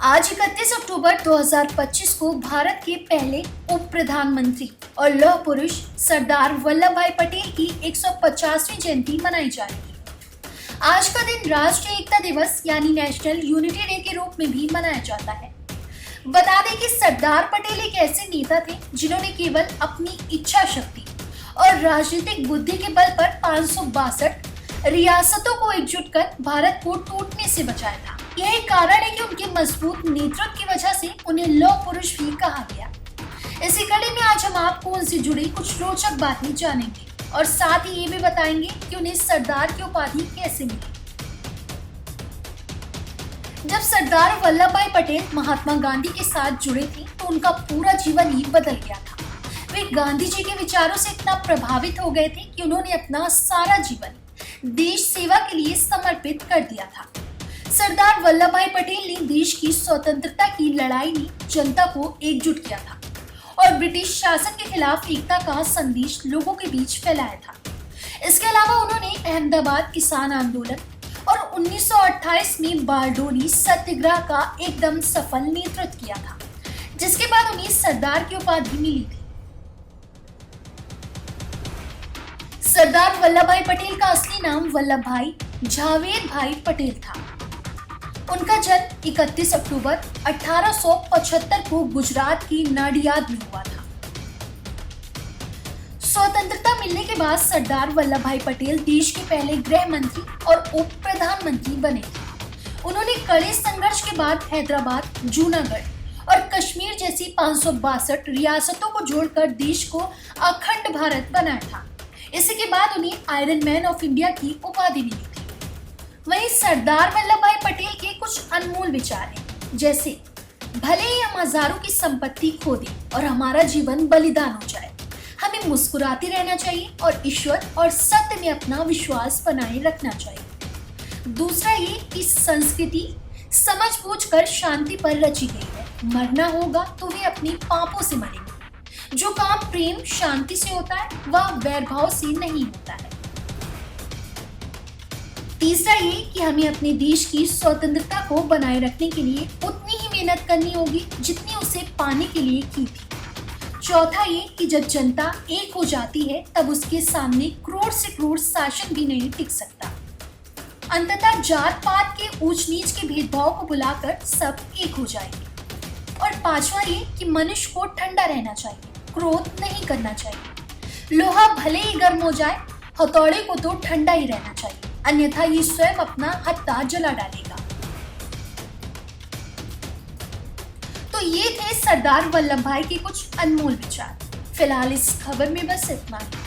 आज 31 अक्टूबर 2025 को भारत के पहले उप प्रधानमंत्री और लौह पुरुष सरदार वल्लभ भाई पटेल की 150वीं जयंती मनाई जा रही है। आज का दिन राष्ट्रीय एकता दिवस यानी नेशनल यूनिटी डे के रूप में भी मनाया जाता है। बता दें कि सरदार पटेल एक ऐसे नेता थे जिन्होंने केवल अपनी इच्छा शक्ति और राजनीतिक बुद्धि के बल पर 562 रियासतों को एकजुट कर भारत को टूटने से बचाया था। यही कारण है कि उनके मजबूत नेतृत्व की वजह से उन्हें लौह पुरुष भी कहा गया। इसी कड़ी में आज हम आपको उनसे जुड़ी कुछ रोचक बातें जानेंगे और साथ ही ये भी बताएंगे कि उन्हें सरदार की उपाधि कैसे मिली। जब सरदार वल्लभ भाई पटेल महात्मा गांधी के साथ जुड़े थे तो उनका पूरा जीवन ही बदल गया था। वे गांधी जी के विचारों से इतना प्रभावित हो गए थे कि उन्होंने अपना सारा जीवन देश सेवा के लिए समर्पित कर दिया था। सरदार वल्लभ भाई पटेल ने देश की स्वतंत्रता की लड़ाई में जनता को एकजुट किया था और ब्रिटिश शासन के खिलाफ एकता का संदेश लोगों के बीच फैलाया था। इसके अलावा उन्होंने अहमदाबाद किसान आंदोलन और 1928 में बारडोली सत्याग्रह का एकदम सफल नेतृत्व किया था, जिसके बाद उन्हें सरदार की उपाधि मिली थी। सरदार वल्लभ भाई पटेल का असली नाम वल्लभ भाई झावेर भाई पटेल था। उनका जन्म 31 अक्टूबर 1875 को गुजरात की नाडियाद में हुआ था। स्वतंत्रता मिलने के बाद सरदार वल्लभ भाई पटेल देश के पहले गृह मंत्री और उप प्रधानमंत्री बने थे। उन्होंने कड़े संघर्ष के बाद हैदराबाद, जूनागढ़ और कश्मीर जैसी 562 रियासतों को जोड़कर देश को अखंड भारत बनाया था। इसी के बाद उन्हें आयरन मैन ऑफ इंडिया की उपाधि मिली थी। वहीं सरदार वल्लभ भाई पटेल के कुछ अनमोल विचार हैं, जैसे भले ही हम हजारों की संपत्ति खो दें और हमारा जीवन बलिदान हो जाए, हमें मुस्कुराते रहना चाहिए और ईश्वर और सत्य में अपना विश्वास बनाए रखना चाहिए। दूसरा ये कि संस्कृति समझबूझ कर शांति पर रची गई है। मरना होगा तो वे अपने पापों से मरेंगे। जो काम प्रेम शांति से होता है वह वैरभाव से नहीं होता है। तीसरा ये कि हमें अपने देश की स्वतंत्रता को बनाए रखने के लिए उतनी ही मेहनत करनी होगी जितनी उसे पाने के लिए की थी। चौथा ये कि जब जनता एक हो जाती है तब उसके सामने क्रूर से क्रूर शासन भी नहीं टिक सकता। अंततः जात पात के ऊंच नीच के भेदभाव को भुलाकर सब एक हो जाएंगे। और पांचवा ये कि मनुष्य को ठंडा रहना चाहिए, क्रोध नहीं करना चाहिए। लोहा भले ही गर्म हो जाए, हथौड़े को तो ठंडा ही रहना चाहिए, अन्यथा ये स्वयं अपना हत्था जला डालेगा। तो ये थे सरदार वल्लभ भाई के कुछ अनमोल विचार। फिलहाल इस खबर में बस इतना ही।